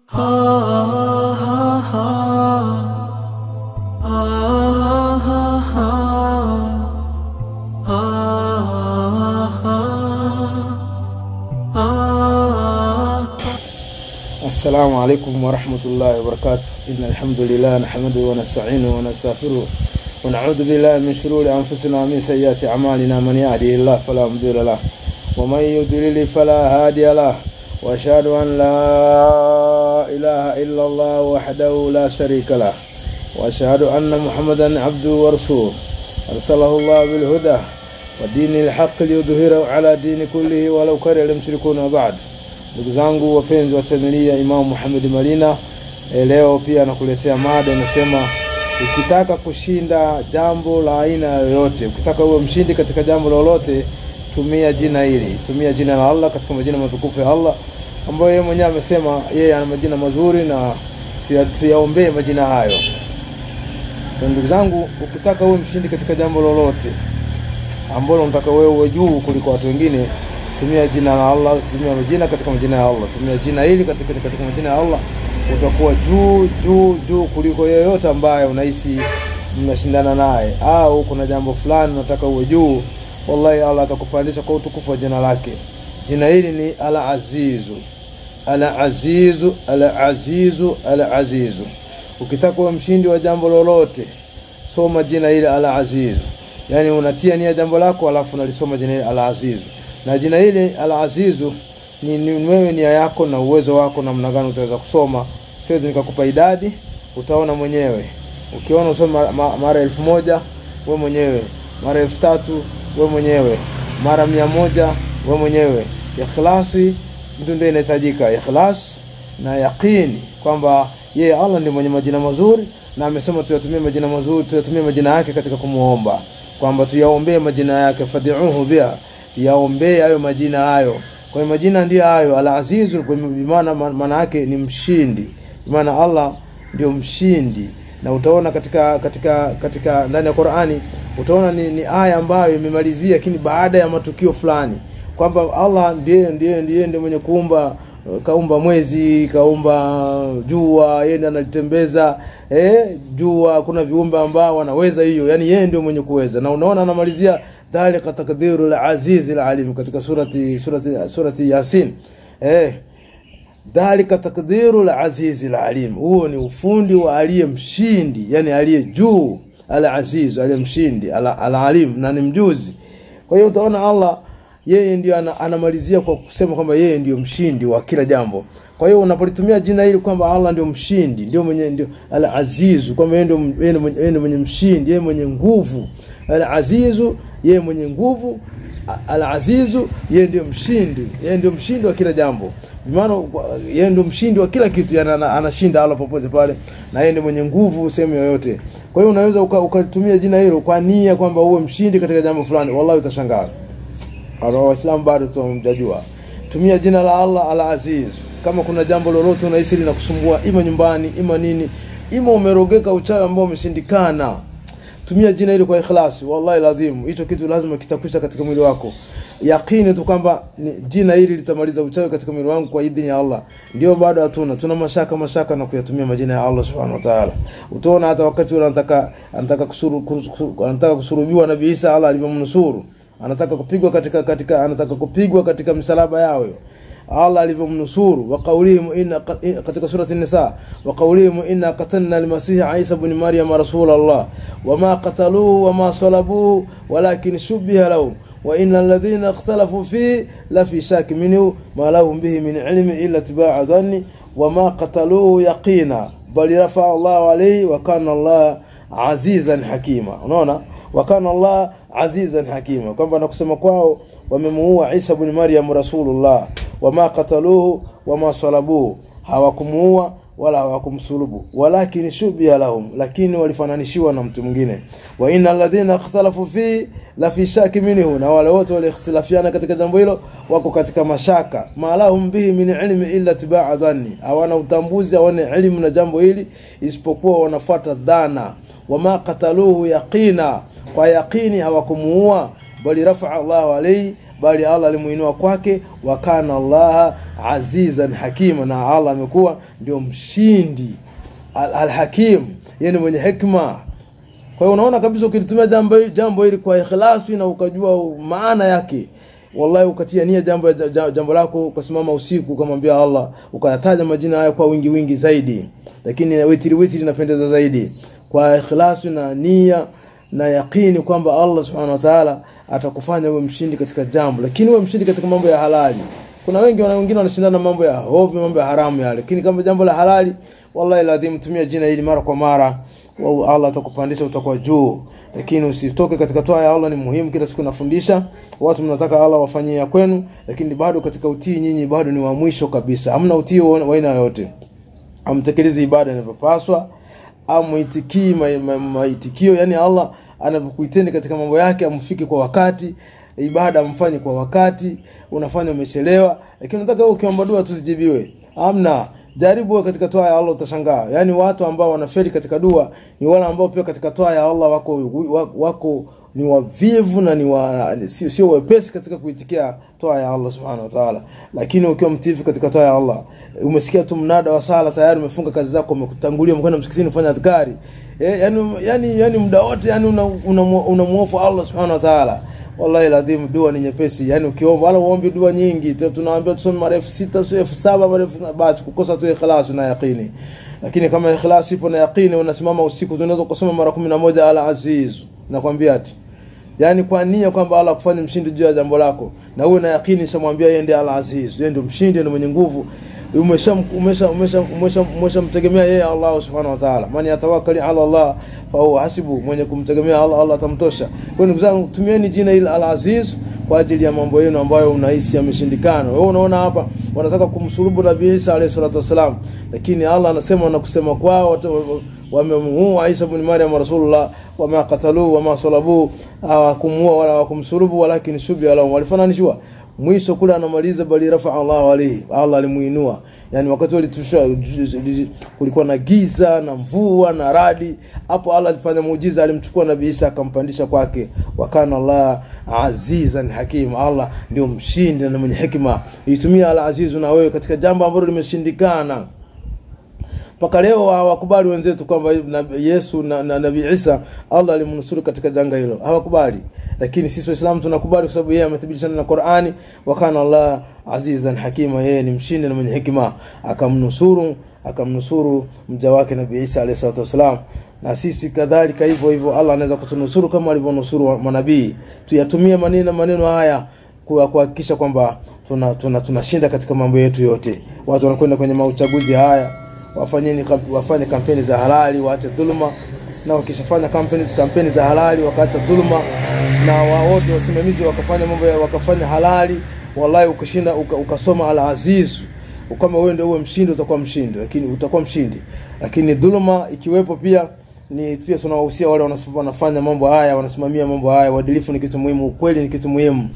السلام عليكم ورحمة الله وبركاته. إن الحمد لله نحمده ونستعينه ونستغفره ونعوذ بالله من شرور أنفسنا ومن سيئات أعمالنا. من يهده الله فلا مضل له ومن يضلل فلا هادي له، وأشهد أن لا إله إلا الله وحده لا شريك له، وأشهد أن محمدا عبده ورسوله أرسله الله بالهدى ودين الحق ليظهره على دين كله ولو كره المشركون. وبعد، ndugu zangu wapenzi wa chaneli ya Imam Muhammad Malina, leo pia nakuletea mada inasema ukitaka kushinda jambo la aina yoyote, ukitaka uwe mshindi katika jambo lolote, tumia jina hili, tumia jina la Allah katika majina matukufu ya Allah ambayo yeye mwenyewe amesema yeye ana majina mazuri na tuyaombee majina hayo. Ndugu zangu, ukitaka uwe mshindi katika jambo lolote ambalo unataka wewe uwe juu kuliko watu wengine, tumia jina la Allah, tumia majina katika majina ya Allah, tumia jina hili katika majina ya Allah, utakuwa juu kuliko yeyote ambaye unahisi mnashindana naye, au kuna jambo fulani unataka uwe juu. Wallahi Allah atakupandisha kwa utukufu wa jina lake. Jina hili ni Al-Azizu, Al-Azizu, Al-Azizu, Al-Azizu. Ukitaka uwe mshindi wa jambo lolote, soma jina hili Al-Azizu. Yani unatia nia jambo lako alafu unalisoma jina hili Al-Azizu. Na jina hili Al-Azizu ni wewe nia yako na uwezo wako namna gani utaweza kusoma. Siwezi nikakupa idadi, utaona mwenyewe. Ukiona usome mara 1000 wewe mwenyewe, mara 3000 wewe mwenyewe, mara 100 wewe mwenyewe. Ikhlasi ndio inahitajika, ikhlas na yaqini kwamba yeye Allah ndiye mwenye majina mazuri, na amesema tuyatumie majina mazuri, tuyatumie majina yake katika kumuomba, kwamba tuyaombee majina yake, fad'uhu biha, yaombee hayo majina hayo. Kwa hiyo majina ndio hayo Al-Azizu, kwa maana yake ni mshindi, maana Allah ndio mshindi. Na utaona katika ndani ya Qur'ani utaona ni aya ambayo imemalizia lakini baada ya matukio fulani, kwamba Allah ndiye mwenye kaumba mwezi, kaumba jua, yeye ndiye analitembeza jua. Kuna viumbe ambao wanaweza hiyo, yani yeye ndio mwenye kuweza. Na unaona anamalizia dhalika taqdirul aziz alalim katika surati Yasin. Dhalika taqdirul aziz alalim, huo ni ufundi wa aliye mshindi, yani aliye juu, Al-Aziz, aliye mshindi, Al-Alim, na ni mjuzi. Kwa hiyo utaona Allah yeye ndio anamalizia kwa kusema kwamba yeye ndio mshindi wa kila jambo. Kwa hiyo unapolitumia jina hili kwamba Allah ndio mshindi, ndio mwenye, ndio Al-Aziz, kwamba yeye ndio mwenye mshindi, yeye mwenye nguvu. Al-Aziz, yeye mwenye nguvu. Al-Aziz, yeye ndio mshindi, yeye ndio mshindi wa kila jambo. Maana yeye ndio mshindi wa kila kitu, yani anashinda Allah popote pale, na yeye ndio mwenye nguvu sehemu yoyote. Kwa hiyo unaweza ukatumia jina hilo kwa nia kwamba uwe mshindi katika jambo fulani, wallahi utashangaa. Waislamu bado tunamjua. Tumia jina la Allah Al-Aziz. Kama kuna jambo lolote unahisi linakusumbua, ima nyumbani, ima nini, ima umerogeka uchawi ambao umeshindikana, tumia jina hili kwa ikhlasi. Wallahi lazima hicho kitu lazima kitakwisha katika mwili wako. Yaqini tu kwamba jina hili litamaliza uchawi katika mwili wangu kwa idhini ya Allah. Ndio bado tuna mashaka na kuyatumia majina ya Allah Subhanahu wa Ta'ala. Utaona hata wakati ule anataka kusurubiwa Nabii Isa, Allah alivyomnusuru, anataka kupigwa katika msalaba yao, Allah alivyomnusuru. Wa qawlihim inna, katika surati An-Nisa, wa qawlihim inna qatalna al-Masih Isa ibn Maryam rasulullah wama qataluhu wama salabuhu walakin shubbiha lahum wa inna alladhina ikhtalafu fi la fi shak minhu ma lahum bihi min ilmi illa tibaa dhanni wama qataluhu yaqina bal rafa'a Allah alayhi wa kana Allah azizan hakima. Unaona, wa kana Allah azizan hakima, kwamba nakusema kwao wamemuua Isa ibn Maryam rasulullah wama qataluhu wama salabuhu, hawakumuua wala hawakumsulubu, walakin shubiha lahum, lakini walifananishiwa na mtu mwingine. Wa inna alladhina ikhtalafu fi la fi shaki minhu, na wale wote waliikhtilafiana katika jambo hilo wako katika mashaka. Ma lahum bihi min ilmi illa tibaa dhanni, hawana utambuzi, hawana elimu na jambo hili isipokuwa wanafuata dhana. Wama qataluhu yaqina, kwa yaqini hawakumuua, bali rafa'a Allah alayhi, bali Allah alimuinua kwake. Wa kana Allah azizan hakima, na Allah amekuwa ndio mshindi al-hakim, yani mwenye hikma. Kwa hiyo unaona kabisa ukilitumia jambo hili kwa ikhlasi na ukajua maana yake, wallahi ukatia nia jambo lako, ukasimama usiku ukamwambia Allah, ukayataja majina haya kwa wingi zaidi, lakini witri inapendeza zaidi kwa ikhlasi na nia na yaqini kwamba Allah subhanahu wa ta'ala atakufanya uwe mshindi katika jambo, lakini uwe mshindi katika mambo ya halali. Kuna wengine wanashindana mambo ya hovyo, mambo ya haramu yale, lakini kama jambo la halali, wallahi lazima tumia jina hili mara kwa mara, wa Allah atakupandisha, utakuwa juu. Lakini usitoke katika toa ya Allah. Ni muhimu, kila siku nafundisha watu, mnataka Allah wafanyie kwenu, lakini bado katika utii nyinyi bado ni wa mwisho kabisa. Hamna utii wa aina yote, amtekelezi ibada inavyopaswa, amuitikii maitikio, yani Allah anapokuiteni katika mambo yake amfiki kwa wakati, ibada amfanye kwa wakati, unafanya umechelewa, lakini unataka wewe ukiomba dua tusijibiwe. Hamna. Jaribu katika toa ya Allah utashangaa. Yani watu ambao wanafeli katika dua ni wale ambao pia katika toa ya Allah wako ni wavivu na sio wepesi katika kuitikia toa ya Allah subhanahu wa ta'ala. Lakini ukiwa mtiifu katika toa ya Allah, umesikia tu mnada wa sala, tayari umefunga kazi zako, umekutangulia, umekwenda msikitini kufanya adhkari, yani muda wote yani unamuofu Allah subhanahu wa ta'ala. Wallahi lazima dua ni nyepesi. Yani ukiomba wala uombe dua nyingi, tunaambia tusome mara 6 7 mara basi, kukosa tu ikhlas na yaqini. Lakini kama ikhlas ipo na yaqini, unasimama usiku unaweza kusoma mara 11 al-aziz, nakwambia ati yani kwa nia kwamba Allah kufanya mshindi juu ya jambo lako, na uwe na yaqini, shamwambia yeye ndiye al-aziz, yeye ndio mshindi na mwenye nguvu. Umeshamtegemea yeye Allah subhanahu wa ta'ala. Man yatawakkali ala Allah fa huwa hasibu, mwenye kumtegemea Allah, Allah atamtosha. Kwa ndugu zangu, tumieni jina hili al-aziz kwa ajili ya mambo yenu ambayo unahisi yameshindikana. Wewe unaona hapa wanataka kumsulubu Nabii Isa alayhi salatu wasalam, lakini Allah anasema na kusema kwao wamemuua Isa ibn Maryam rasulullah, wama qataluhu wama salabuhu, hawakumuua wala hawakumsulubu, walakin shubiha lahum, walifananishwa. Mwisho kule anamaliza bali rafa Allah alayhi, Allah alimuinua. Yani wakati walitusha kulikuwa na giza na mvua na radi, hapo Allah alifanya muujiza, alimchukua Nabii Isa akampandisha kwake. Wakana Allah azizan hakim, Allah ndio mshindi na mwenye hikima. Itumia al-aziz na wewe katika jambo ambalo limeshindikana. Paka leo hawakubali wenzetu kwamba Yesu na Nabii Isa Allah alimnusuru katika janga hilo, hawakubali. Lakini sisi Waislamu tunakubali kwa sababu yeye amethibitisha na Qur'ani, wa kana Allah azizan hakima, yeye ni mshindi na mwenye hikima, akamnusuru mja wake Nabii Isa alayhi salatu wasalam. Na sisi kadhalika hivyo Allah anaweza kutunusuru kama alivyonusuru manabii. Tuyatumie maneno haya kuhakikisha kwamba tunashinda katika mambo yetu yote. Watu wanakwenda kwenye mauchaguzi haya, wafanye kampeni za halali, waache dhuluma, na wakishafanya kampeni za halali wakaacha dhuluma, na wote wasimamizi wakafanya mambo wakafanya halali, wallahi ukishinda ukasoma al-aziz, kama wewe ndio uwe mshindi, utakuwa mshindi. Lakini dhuluma ikiwepo pia tunawahusia wale wanafanya mambo haya, wanasimamia mambo haya. Uadilifu ni kitu muhimu, ukweli ni kitu muhimu.